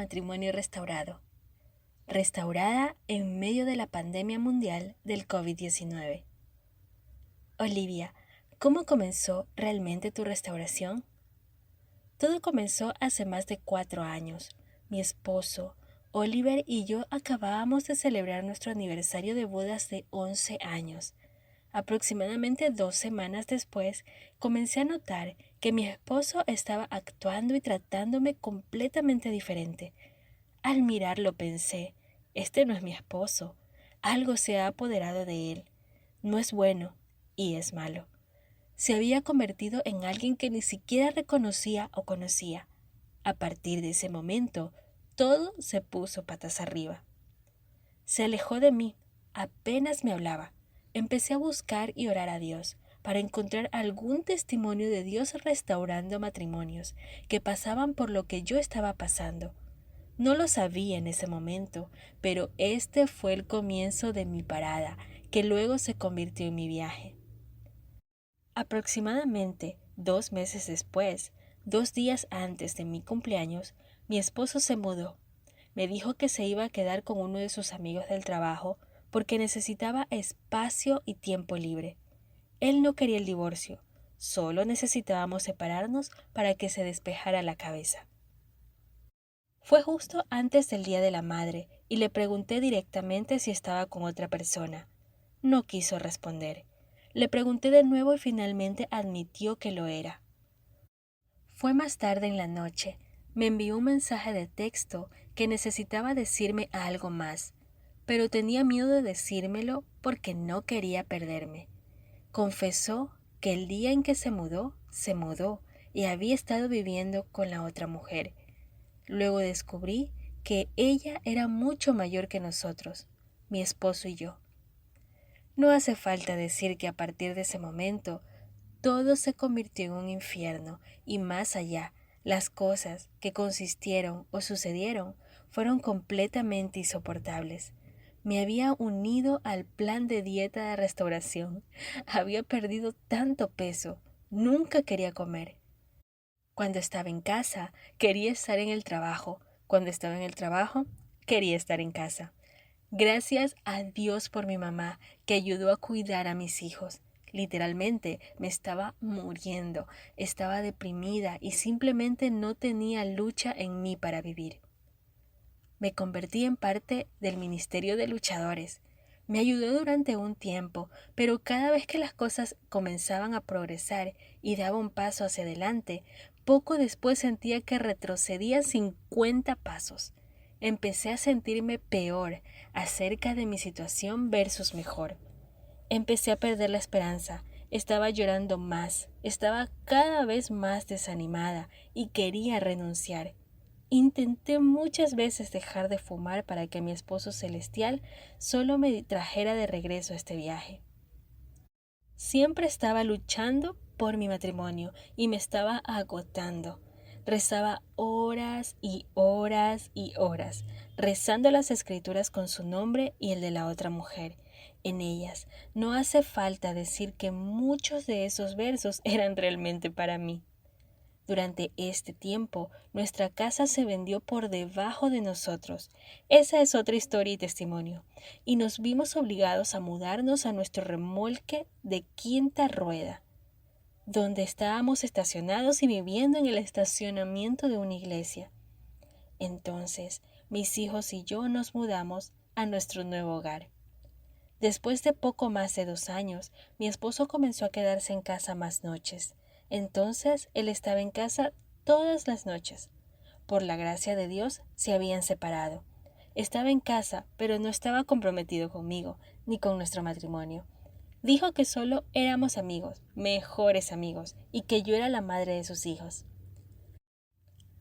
matrimonio restaurado. Restaurada en medio de la pandemia mundial del COVID-19. Olivia, ¿cómo comenzó realmente tu restauración? Todo comenzó hace más de 4 años. Mi esposo, Oliver y yo acabábamos de celebrar nuestro aniversario de bodas de 11 años. Aproximadamente 2 semanas después, comencé a notar que mi esposo estaba actuando y tratándome completamente diferente. Al mirarlo pensé, este no es mi esposo, algo se ha apoderado de él. No es bueno y es malo. Se había convertido en alguien que ni siquiera reconocía o conocía. A partir de ese momento, todo se puso patas arriba. Se alejó de mí, apenas me hablaba. Empecé a buscar y orar a Dios para encontrar algún testimonio de Dios restaurando matrimonios que pasaban por lo que yo estaba pasando. No lo sabía en ese momento, pero este fue el comienzo de mi parada, que luego se convirtió en mi viaje. Aproximadamente 2 meses después, 2 días antes de mi cumpleaños, mi esposo se mudó. Me dijo que se iba a quedar con uno de sus amigos del trabajo porque necesitaba espacio y tiempo libre. Él no quería el divorcio, solo necesitábamos separarnos para que se despejara la cabeza. Fue justo antes del Día de la Madre y le pregunté directamente si estaba con otra persona. No quiso responder. Le pregunté de nuevo y finalmente admitió que lo era. Fue más tarde en la noche. Me envió un mensaje de texto que necesitaba decirme algo más, pero tenía miedo de decírmelo porque no quería perderme. Confesó que el día en que se mudó y había estado viviendo con la otra mujer. Luego descubrí que ella era mucho mayor que nosotros, mi esposo y yo. No hace falta decir que a partir de ese momento todo se convirtió en un infierno y más allá, las cosas que consistieron o sucedieron fueron completamente insoportables. Me había unido al plan de dieta de restauración. Había perdido tanto peso. Nunca quería comer. Cuando estaba en casa, quería estar en el trabajo. Cuando estaba en el trabajo, quería estar en casa. Gracias a Dios por mi mamá, que ayudó a cuidar a mis hijos. Literalmente me estaba muriendo, estaba deprimida y simplemente no tenía lucha en mí para vivir. Me convertí en parte del Ministerio de Luchadores. Me ayudó durante un tiempo, pero cada vez que las cosas comenzaban a progresar y daba un paso hacia adelante, poco después sentía que retrocedía 50 pasos. Empecé a sentirme peor acerca de mi situación versus mejor. Empecé a perder la esperanza, estaba llorando más, estaba cada vez más desanimada y quería renunciar. Intenté muchas veces dejar de fumar para que mi esposo celestial solo me trajera de regreso a este viaje. Siempre estaba luchando por mi matrimonio y me estaba agotando. Rezaba horas y horas y horas, rezando las escrituras con su nombre y el de la otra mujer. En ellas no hace falta decir que muchos de esos versos eran realmente para mí. Durante este tiempo, nuestra casa se vendió por debajo de nosotros. Esa es otra historia y testimonio. Y nos vimos obligados a mudarnos a nuestro remolque de quinta rueda, donde estábamos estacionados y viviendo en el estacionamiento de una iglesia. Entonces, mis hijos y yo nos mudamos a nuestro nuevo hogar. Después de poco más de 2 años, mi esposo comenzó a quedarse en casa más noches. Entonces, él estaba en casa todas las noches. Por la gracia de Dios, se habían separado. Estaba en casa, pero no estaba comprometido conmigo, ni con nuestro matrimonio. Dijo que solo éramos amigos, mejores amigos, y que yo era la madre de sus hijos.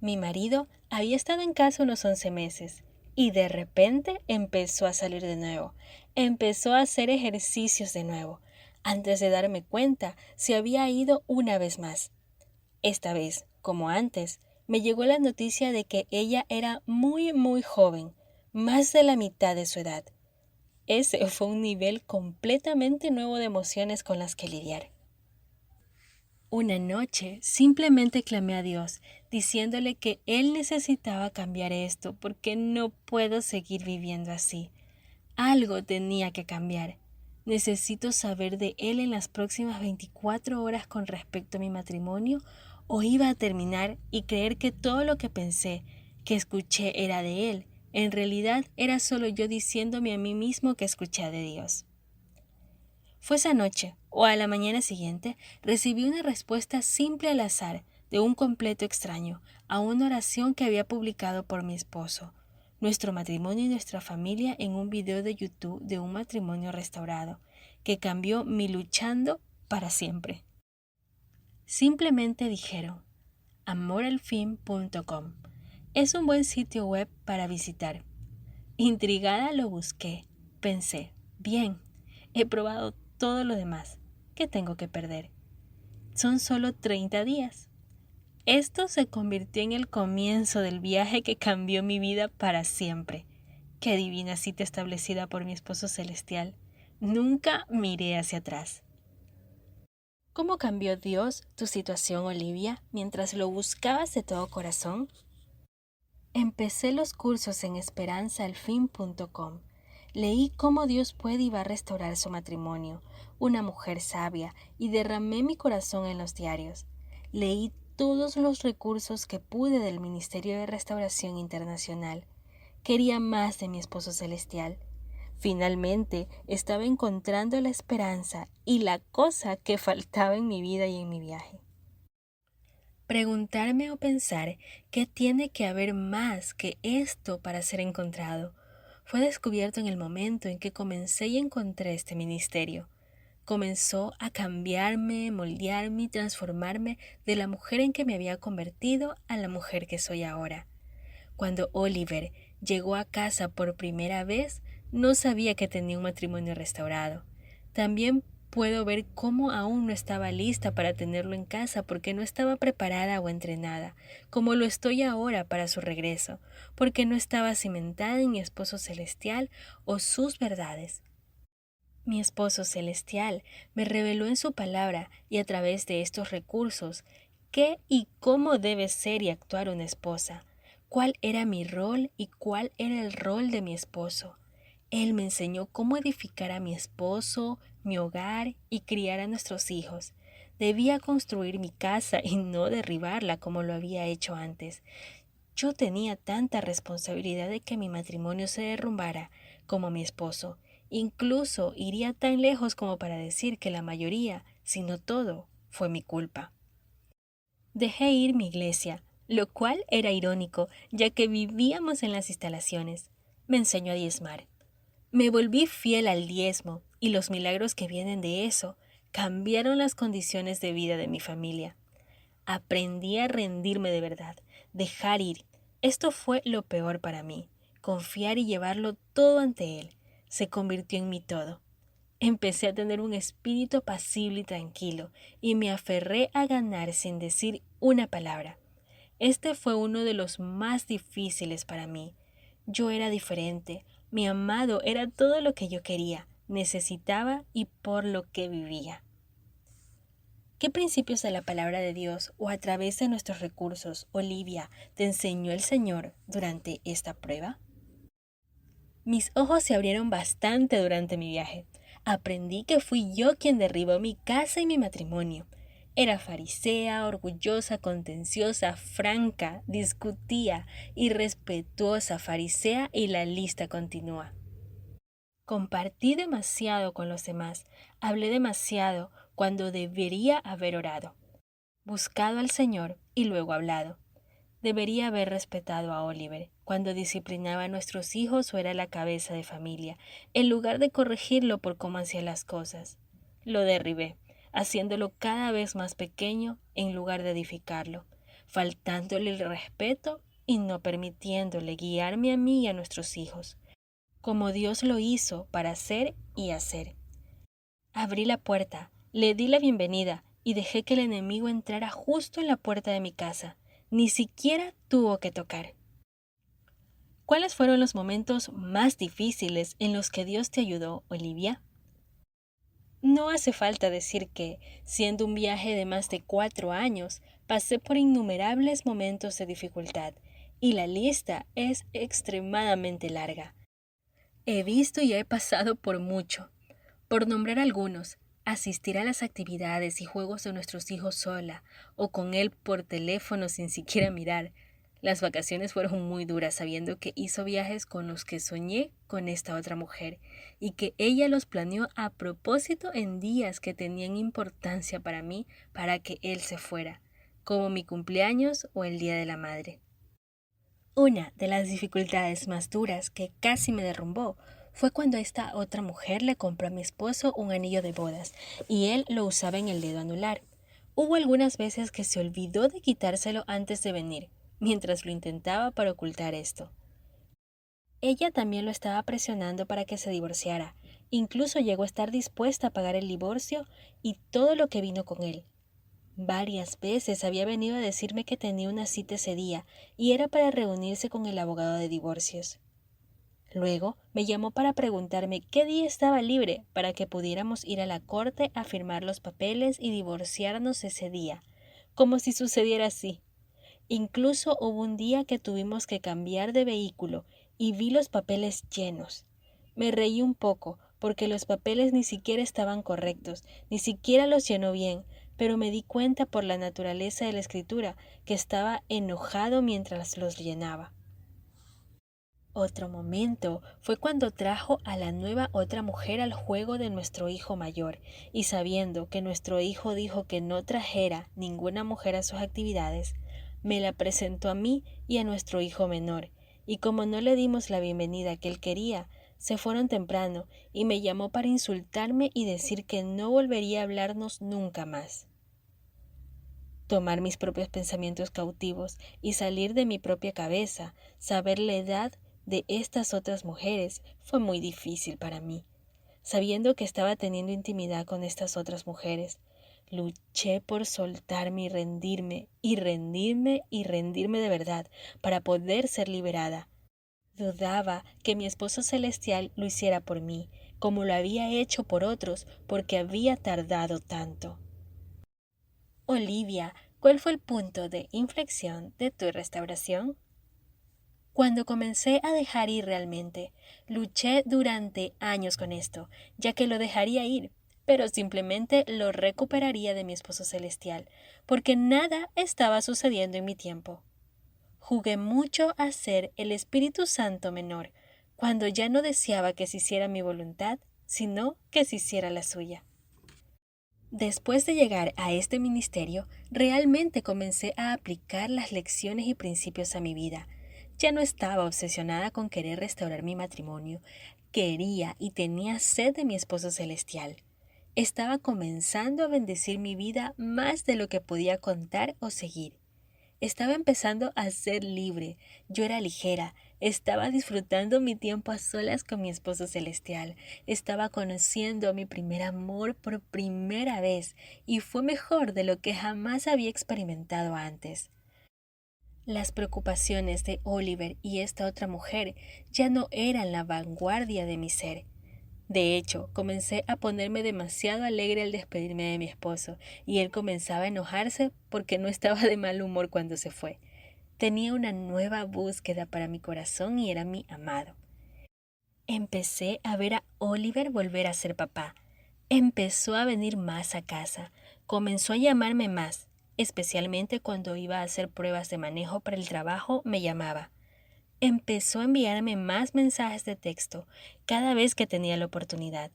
Mi marido había estado en casa unos 11 meses y de repente empezó a salir de nuevo. Empezó a hacer ejercicios de nuevo. Antes de darme cuenta, se había ido una vez más. Esta vez, como antes, me llegó la noticia de que ella era muy joven, más de la mitad de su edad. Ese fue un nivel completamente nuevo de emociones con las que lidiar. Una noche simplemente clamé a Dios, diciéndole que Él necesitaba cambiar esto porque no puedo seguir viviendo así. Algo tenía que cambiar. Necesito saber de Él en las próximas 24 horas con respecto a mi matrimonio, o iba a terminar y creer que todo lo que pensé, que escuché era de Él. En realidad era solo yo diciéndome a mí mismo que escuché de Dios. Fue esa noche, o a la mañana siguiente, recibí una respuesta simple al azar, de un completo extraño, a una oración que había publicado por mi esposo, nuestro matrimonio y nuestra familia en un video de YouTube de un matrimonio restaurado, que cambió mi luchando para siempre. Simplemente dijeron, amoralfin.com. Es un buen sitio web para visitar. Intrigada lo busqué. Pensé, bien, he probado todo lo demás. ¿Qué tengo que perder? Son solo 30 días. Esto se convirtió en el comienzo del viaje que cambió mi vida para siempre. Qué divina cita establecida por mi esposo celestial. Nunca miré hacia atrás. ¿Cómo cambió Dios tu situación, Olivia, mientras lo buscabas de todo corazón? Empecé los cursos en esperanzaalfin.com. Leí cómo Dios puede y va a restaurar su matrimonio, una mujer sabia, y derramé mi corazón en los diarios. Leí todos los recursos que pude del Ministerio de Restauración Internacional. Quería más de mi esposo celestial. Finalmente estaba encontrando la esperanza y la cosa que faltaba en mi vida y en mi viaje. Preguntarme o pensar qué tiene que haber más que esto para ser encontrado fue descubierto en el momento en que comencé y encontré este ministerio. Comenzó a cambiarme, moldearme y transformarme de la mujer en que me había convertido a la mujer que soy ahora. Cuando Oliver llegó a casa por primera vez, no sabía que tenía un matrimonio restaurado. También puedo ver cómo aún no estaba lista para tenerlo en casa porque no estaba preparada o entrenada, como lo estoy ahora para su regreso, porque no estaba cimentada en mi esposo celestial o sus verdades. Mi esposo celestial me reveló en su palabra y a través de estos recursos qué y cómo debe ser y actuar una esposa, cuál era mi rol y cuál era el rol de mi esposo. Él me enseñó cómo edificar a mi esposo, mi hogar y criar a nuestros hijos. Debía construir mi casa y no derribarla como lo había hecho antes. Yo tenía tanta responsabilidad de que mi matrimonio se derrumbara como mi esposo. Incluso iría tan lejos como para decir que la mayoría, si no todo, fue mi culpa. Dejé ir mi iglesia, lo cual era irónico, ya que vivíamos en las instalaciones. Me enseñó a diezmar. Me volví fiel al diezmo, y los milagros que vienen de eso cambiaron las condiciones de vida de mi familia. Aprendí a rendirme de verdad, dejar ir. Esto fue lo peor para mí, confiar y llevarlo todo ante Él. Se convirtió en mi todo. Empecé a tener un espíritu apacible y tranquilo, y me aferré a ganar sin decir una palabra. Este fue uno de los más difíciles para mí. Yo era diferente, mi amado era todo lo que yo quería, necesitaba y por lo que vivía. ¿Qué principios de la palabra de Dios o a través de nuestros recursos, Olivia, te enseñó el Señor durante esta prueba? Mis ojos se abrieron bastante durante mi viaje. Aprendí que fui yo quien derribó mi casa y mi matrimonio. Era farisea, orgullosa, contenciosa, franca, discutía, irrespetuosa, farisea y la lista continúa. Compartí demasiado con los demás, hablé demasiado cuando debería haber orado, buscado al Señor y luego hablado. Debería haber respetado a Oliver cuando disciplinaba a nuestros hijos o era la cabeza de familia, en lugar de corregirlo por cómo hacía las cosas. Lo derribé, haciéndolo cada vez más pequeño en lugar de edificarlo, faltándole el respeto y no permitiéndole guiarme a mí y a nuestros hijos, como Dios lo hizo para ser y hacer. Abrí la puerta, le di la bienvenida y dejé que el enemigo entrara justo en la puerta de mi casa. Ni siquiera tuvo que tocar. ¿Cuáles fueron los momentos más difíciles en los que Dios te ayudó, Olivia? No hace falta decir que, siendo un viaje de más de 4 años, pasé por innumerables momentos de dificultad, y la lista es extremadamente larga. He visto y he pasado por mucho. Por nombrar algunos, asistir a las actividades y juegos de nuestros hijos sola o con él por teléfono sin siquiera mirar. Las vacaciones fueron muy duras sabiendo que hizo viajes con los que soñé con esta otra mujer y que ella los planeó a propósito en días que tenían importancia para mí para que él se fuera, como mi cumpleaños o el Día de la Madre. Una de las dificultades más duras que casi me derrumbó fue cuando esta otra mujer le compró a mi esposo un anillo de bodas y él lo usaba en el dedo anular. Hubo algunas veces que se olvidó de quitárselo antes de venir, mientras lo intentaba para ocultar esto. Ella también lo estaba presionando para que se divorciara, incluso llegó a estar dispuesta a pagar el divorcio y todo lo que vino con él. Varias veces había venido a decirme que tenía una cita ese día y era para reunirse con el abogado de divorcios. Luego me llamó para preguntarme qué día estaba libre para que pudiéramos ir a la corte a firmar los papeles y divorciarnos ese día, como si sucediera así. Incluso hubo un día que tuvimos que cambiar de vehículo y vi los papeles llenos. Me reí un poco porque los papeles ni siquiera estaban correctos, ni siquiera los llenó bien, pero me di cuenta por la naturaleza de la escritura que estaba enojado mientras los llenaba. Otro momento fue cuando trajo a la nueva otra mujer al juego de nuestro hijo mayor, y sabiendo que nuestro hijo dijo que no trajera ninguna mujer a sus actividades, me la presentó a mí y a nuestro hijo menor, y como no le dimos la bienvenida que él quería, se fueron temprano y me llamó para insultarme y decir que no volvería a hablarnos nunca más. Tomar mis propios pensamientos cautivos y salir de mi propia cabeza, saber la edad de estas otras mujeres, fue muy difícil para mí. Sabiendo que estaba teniendo intimidad con estas otras mujeres, luché por soltarme y rendirme, y rendirme y rendirme de verdad, para poder ser liberada. Dudaba que mi esposo celestial lo hiciera por mí, como lo había hecho por otros, porque había tardado tanto. Olivia, ¿cuál fue el punto de inflexión de tu restauración? Cuando comencé a dejar ir realmente, luché durante años con esto, ya que lo dejaría ir, pero simplemente lo recuperaría de mi esposo celestial, porque nada estaba sucediendo en mi tiempo. Jugué mucho a ser el Espíritu Santo menor, cuando ya no deseaba que se hiciera mi voluntad, sino que se hiciera la suya. Después de llegar a este ministerio, realmente comencé a aplicar las lecciones y principios a mi vida. Ya no estaba obsesionada con querer restaurar mi matrimonio, quería y tenía sed de mi esposo celestial. Estaba comenzando a bendecir mi vida más de lo que podía contar o seguir. Estaba empezando a ser libre, yo era ligera, estaba disfrutando mi tiempo a solas con mi esposo celestial, estaba conociendo a mi primer amor por primera vez y fue mejor de lo que jamás había experimentado antes. Las preocupaciones de Oliver y esta otra mujer ya no eran la vanguardia de mi ser. De hecho, comencé a ponerme demasiado alegre al despedirme de mi esposo, y él comenzaba a enojarse porque no estaba de mal humor cuando se fue. Tenía una nueva búsqueda para mi corazón y era mi amado. Empecé a ver a Oliver volver a ser papá. Empezó a venir más a casa. Comenzó a llamarme más, especialmente cuando iba a hacer pruebas de manejo para el trabajo, me llamaba. Empezó a enviarme más mensajes de texto cada vez que tenía la oportunidad.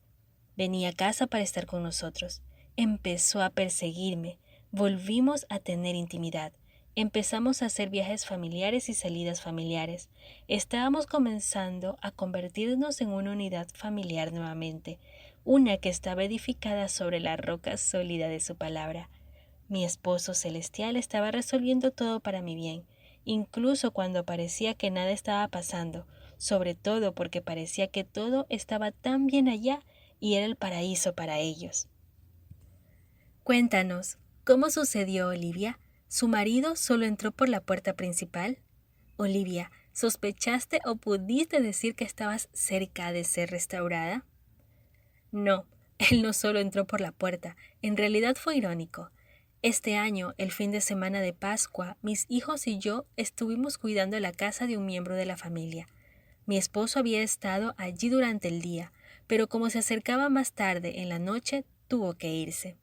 Venía a casa para estar con nosotros. Empezó a perseguirme. Volvimos a tener intimidad. Empezamos a hacer viajes familiares y salidas familiares. Estábamos comenzando a convertirnos en una unidad familiar nuevamente, una que estaba edificada sobre la roca sólida de su palabra. Mi esposo celestial estaba resolviendo todo para mi bien, incluso cuando parecía que nada estaba pasando, sobre todo porque parecía que todo estaba tan bien allá y era el paraíso para ellos. Cuéntanos, ¿cómo sucedió, Olivia? ¿Su marido solo entró por la puerta principal? Olivia, ¿sospechaste o pudiste decir que estabas cerca de ser restaurada? No, Él no solo entró por la puerta, en realidad fue irónico. Este año, el fin de semana de Pascua, mis hijos y yo estuvimos cuidando la casa de un miembro de la familia. Mi esposo había estado allí durante el día, pero como se acercaba más tarde en la noche, tuvo que irse.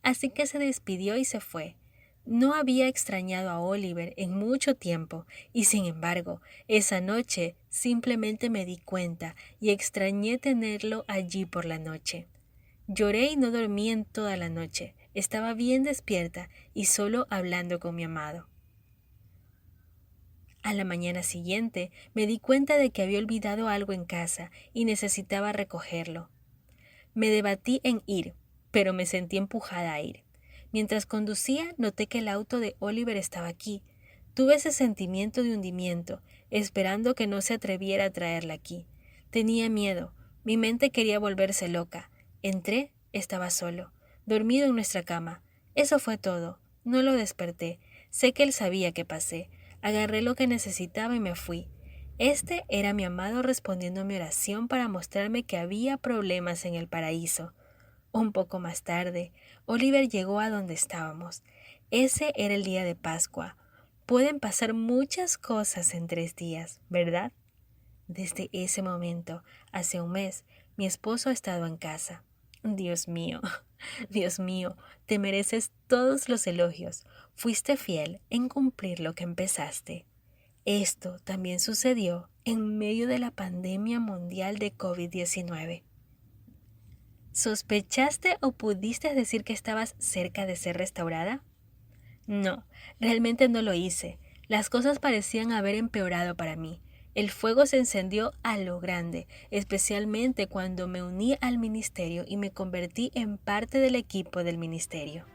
Así que se despidió y se fue. No había extrañado a Oliver en mucho tiempo, y sin embargo, esa noche simplemente me di cuenta y extrañé tenerlo allí por la noche. Lloré y no dormí en toda la noche. Estaba bien despierta y solo hablando con mi amado. A la mañana siguiente me di cuenta de que había olvidado algo en casa y necesitaba recogerlo. Me debatí en ir, pero me sentí empujada a ir. Mientras conducía, noté que el auto de Oliver estaba aquí. Tuve ese sentimiento de hundimiento, esperando que no se atreviera a traerla aquí. Tenía miedo. Mi mente quería volverse loca. Entré, estaba solo, dormido en nuestra cama. Eso fue todo. No lo desperté. Sé que él sabía que pasé. Agarré lo que necesitaba y me fui. Este era mi amado respondiendo a mi oración para mostrarme que había problemas en el paraíso. Un poco más tarde, Oliver llegó a donde estábamos. Ese era el día de Pascua. Pueden pasar muchas cosas en 3 días, ¿verdad? Desde ese momento, hace un mes, mi esposo ha estado en casa. Dios mío, Dios mío, te mereces todos los elogios. Fuiste fiel en cumplir lo que empezaste. Esto también sucedió en medio de la pandemia mundial de COVID-19. ¿Sospechaste o pudiste decir que estabas cerca de ser restaurada? No, realmente no lo hice. Las cosas parecían haber empeorado para mí. El fuego se encendió a lo grande, especialmente cuando me uní al ministerio y me convertí en parte del equipo del ministerio.